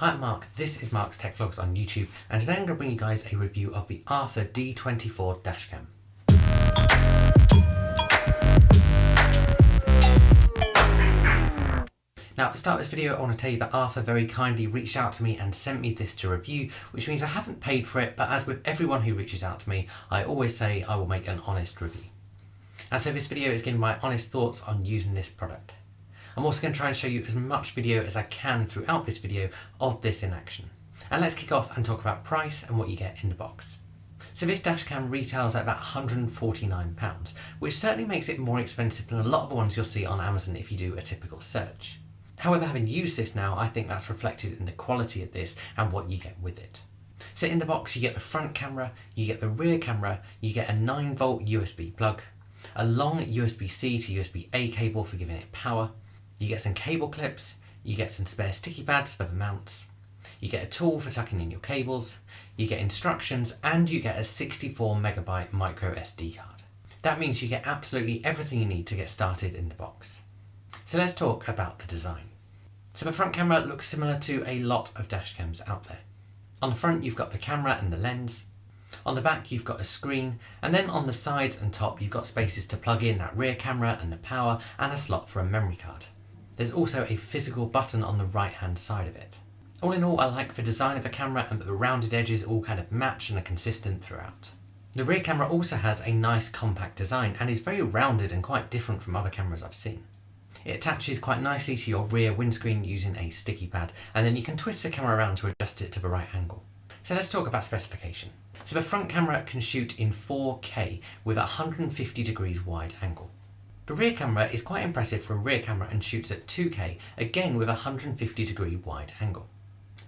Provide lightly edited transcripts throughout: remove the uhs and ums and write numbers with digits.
Hi, I'm Mark. This is Mark's Tech Vlogs on YouTube, and today I'm going to bring you guys a review of the ARPHA D24 Dashcam. Now at the start of this video, I want to tell you that ARPHA very kindly reached out to me and sent me this to review, which means I haven't paid for it, but as with everyone who reaches out to me, I always say I will make an honest review. And so this video is giving my honest thoughts on using this product. I'm also going to try and show you as much video as I can throughout this video of this in action. And let's kick off and talk about price and what you get in the box. So this dashcam retails at about £149, which certainly makes it more expensive than a lot of the ones you'll see on Amazon if you do a typical search. However, having used this now, I think that's reflected in the quality of this and what you get with it. So in the box you get the front camera, you get the rear camera, you get a 9-volt USB plug, a long USB-C to USB-A cable for giving it power, you get some cable clips, you get some spare sticky pads for the mounts, you get a tool for tucking in your cables, you get instructions, and you get a 64MB micro SD card. That means you get absolutely everything you need to get started in the box. So let's talk about the design. So the front camera looks similar to a lot of dashcams out there. On the front you've got the camera and the lens, on the back you've got a screen, and then on the sides and top you've got spaces to plug in that rear camera and the power and a slot for a memory card. There's also a physical button on the right hand side of it. All in all, I like the design of the camera and that the rounded edges all kind of match and are consistent throughout. The rear camera also has a nice compact design and is very rounded and quite different from other cameras I've seen. It attaches quite nicely to your rear windscreen using a sticky pad, and then you can twist the camera around to adjust it to the right angle. So let's talk about specification. So the front camera can shoot in 4K with a 150 degrees wide angle. The rear camera is quite impressive for a rear camera and shoots at 2K, again with a 150 degree wide angle.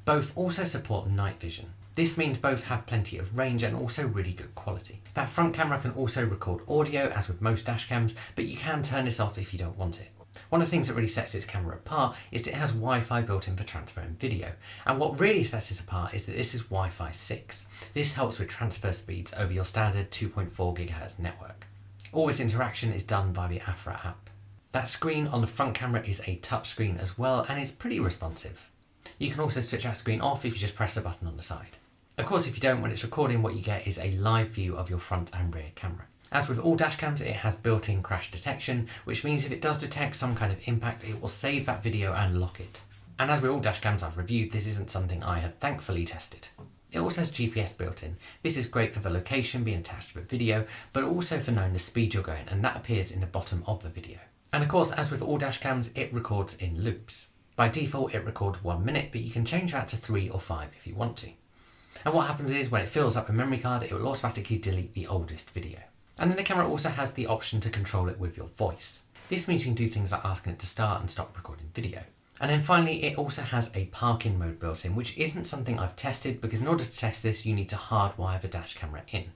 Both also support night vision. This means both have plenty of range and also really good quality. That front camera can also record audio, as with most dashcams, but you can turn this off if you don't want it. One of the things that really sets this camera apart is that it has Wi-Fi built in for transferring video. And what really sets this apart is that this is Wi-Fi 6. This helps with transfer speeds over your standard 2.4 GHz network. All this interaction is done by the ARPHA app. That screen on the front camera is a touch screen as well, and it's pretty responsive. You can also switch that screen off if you just press a button on the side. Of course, if you don't, when it's recording, what you get is a live view of your front and rear camera. As with all dashcams, it has built-in crash detection, which means if it does detect some kind of impact, it will save that video and lock it. And as with all dashcams I've reviewed, this isn't something I have thankfully tested. It also has GPS built in. This is great for the location being attached to the video, but also for knowing the speed you're going, and that appears in the bottom of the video. And of course, as with all dashcams, it records in loops. By default, it records 1 minute, but you can change that to 3 or 5 if you want to. And what happens is, when it fills up a memory card, it will automatically delete the oldest video. And then the camera also has the option to control it with your voice. This means you can do things like asking it to start and stop recording video. And then finally, it also has a parking mode built in, which isn't something I've tested because in order to test this, you need to hardwire the dash camera in.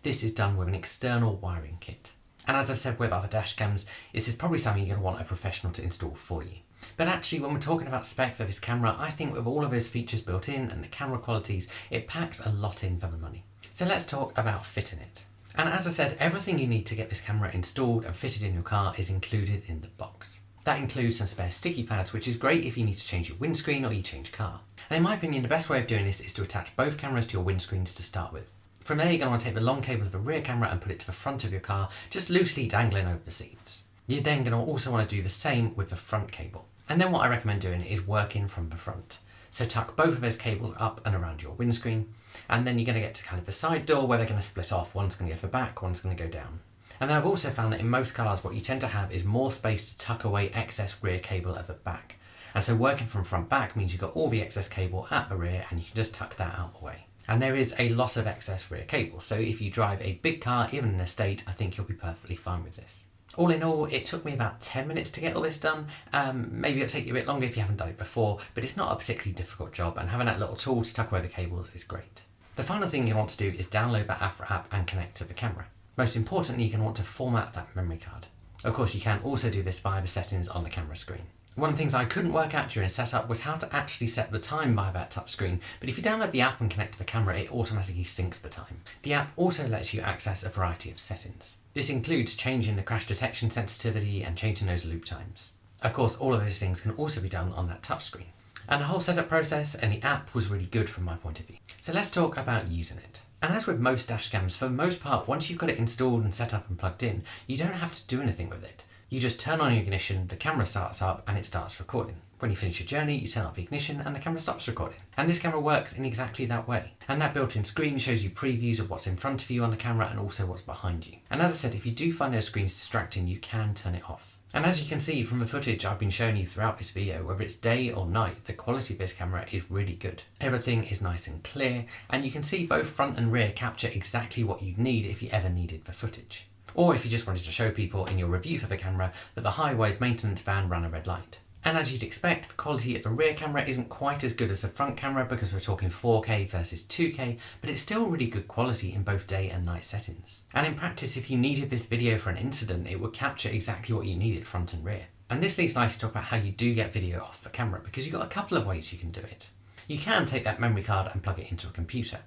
This is done with an external wiring kit. And as I've said with other dashcams, this is probably something you're going to want a professional to install for you. But actually, when we're talking about spec for this camera, I think with all of those features built in and the camera qualities, it packs a lot in for the money. So let's talk about fitting it. And as I said, everything you need to get this camera installed and fitted in your car is included in the box. That includes some spare sticky pads, which is great if you need to change your windscreen or you change car. And in my opinion, the best way of doing this is to attach both cameras to your windscreens to start with. From there, you're going to want to take the long cable of the rear camera and put it to the front of your car, just loosely dangling over the seats. You're then going to also want to do the same with the front cable. And then what I recommend doing is working from the front. So tuck both of those cables up and around your windscreen, and then you're going to get to kind of the side door where they're going to split off. One's going to go for back, one's going to go down. And then I've also found that in most cars, what you tend to have is more space to tuck away excess rear cable at the back. And so working from front back means you've got all the excess cable at the rear and you can just tuck that out the way. And there is a lot of excess rear cable. So if you drive a big car, even an estate, I think you'll be perfectly fine with this. All in all, it took me about 10 minutes to get all this done. Maybe it'll take you a bit longer if you haven't done it before, but it's not a particularly difficult job, and having that little tool to tuck away the cables is great. The final thing you want to do is download that ARPHA app and connect to the camera. Most importantly, you're going to want to format that memory card. Of course, you can also do this via the settings on the camera screen. One of the things I couldn't work out during setup was how to actually set the time by that touchscreen, but if you download the app and connect to the camera, it automatically syncs the time. The app also lets you access a variety of settings. This includes changing the crash detection sensitivity and changing those loop times. Of course, all of those things can also be done on that touchscreen. And the whole setup process and the app was really good from my point of view. So let's talk about using it. And as with most dash cams, for the most part, once you've got it installed and set up and plugged in, you don't have to do anything with it. You just turn on your ignition, the camera starts up and it starts recording. When you finish your journey, you turn off the ignition and the camera stops recording. And this camera works in exactly that way. And that built-in screen shows you previews of what's in front of you on the camera and also what's behind you. And as I said, if you do find those screens distracting, you can turn it off. And as you can see from the footage I've been showing you throughout this video, whether it's day or night, the quality of this camera is really good. Everything is nice and clear, and you can see both front and rear capture exactly what you'd need if you ever needed the footage. Or if you just wanted to show people in your review for the camera that the highways maintenance van ran a red light. And as you'd expect, the quality of the rear camera isn't quite as good as the front camera because we're talking 4K versus 2K, but it's still really good quality in both day and night settings. And in practice, if you needed this video for an incident, it would capture exactly what you needed front and rear. And this leads nicely to talk about how you do get video off the camera, because you've got a couple of ways you can do it. You can take that memory card and plug it into a computer.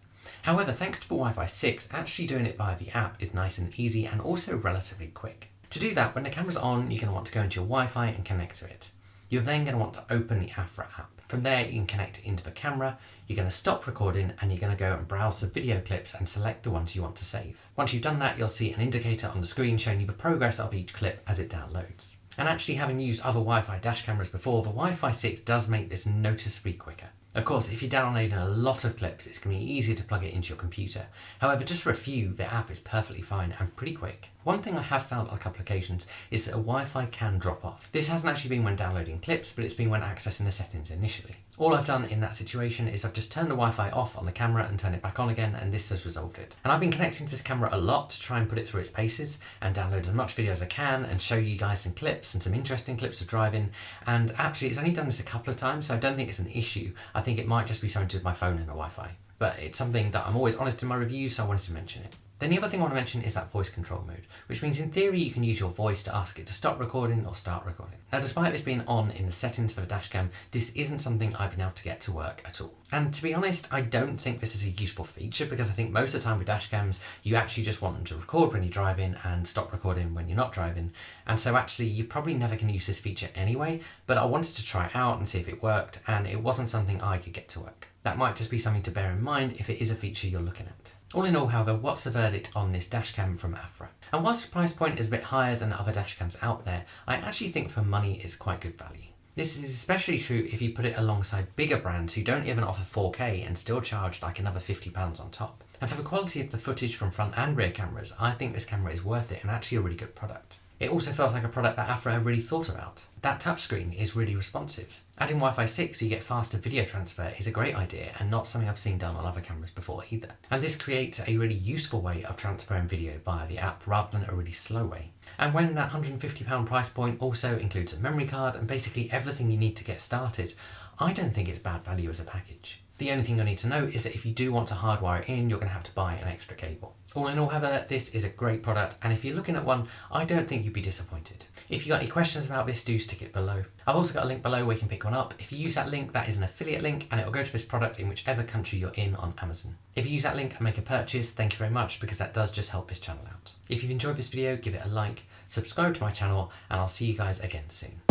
However, thanks to the Wi-Fi 6, actually doing it via the app is nice and easy and also relatively quick. To do that, when the camera's on, you're going to want to go into your Wi-Fi and connect to it. You're then going to want to open the ARPHA app. From there, you can connect it into the camera, you're going to stop recording and you're going to go and browse the video clips and select the ones you want to save. Once you've done that, you'll see an indicator on the screen showing you the progress of each clip as it downloads. And actually, having used other Wi-Fi dash cameras before, the Wi-Fi 6 does make this noticeably quicker. Of course, if you're downloading a lot of clips, it's going to be easier to plug it into your computer. However, just for a few, the app is perfectly fine and pretty quick. One thing I have found on a couple of occasions is that a Wi-Fi can drop off. This hasn't actually been when downloading clips, but it's been when accessing the settings initially. All I've done in that situation is I've just turned the Wi-Fi off on the camera and turned it back on again, and this has resolved it. And I've been connecting to this camera a lot to try and put it through its paces and download as much video as I can and show you guys some clips and some interesting clips of driving. And actually, it's only done this a couple of times, so I don't think it's an issue. I think it might just be something to do with my phone and the Wi-Fi. But it's something that I'm always honest in my reviews, so I wanted to mention it. Then the other thing I want to mention is that voice control mode, which means in theory you can use your voice to ask it to stop recording or start recording. Now, despite this being on in the settings for the dashcam, this isn't something I've been able to get to work at all. And to be honest, I don't think this is a useful feature because I think most of the time with dashcams, you actually just want them to record when you're driving and stop recording when you're not driving. And so actually, you're probably never going to use this feature anyway, but I wanted to try it out and see if it worked, and it wasn't something I could get to work. That might just be something to bear in mind if it is a feature you're looking at. All in all, however, what's the verdict on this dashcam from ARPHA? And whilst the price point is a bit higher than the other dashcams out there, I actually think for money it's quite good value. This is especially true if you put it alongside bigger brands who don't even offer 4K and still charge like another £50 on top. And for the quality of the footage from front and rear cameras, I think this camera is worth it and actually a really good product. It also feels like a product that ARPHA have really thought about. That touchscreen is really responsive. Adding Wi-Fi 6 so you get faster video transfer is a great idea and not something I've seen done on other cameras before either. And this creates a really useful way of transferring video via the app rather than a really slow way. And when that £150 price point also includes a memory card and basically everything you need to get started, I don't think it's bad value as a package. The only thing you'll need to know is that if you do want to hardwire it in, you're going to have to buy an extra cable. All in all, however, this is a great product, and if you're looking at one, I don't think you'd be disappointed. If you've got any questions about this, do stick it below. I've also got a link below where you can pick one up. If you use that link, that is an affiliate link, and it will go to this product in whichever country you're in on Amazon. If you use that link and make a purchase, thank you very much, because that does just help this channel out. If you've enjoyed this video, give it a like, subscribe to my channel, and I'll see you guys again soon.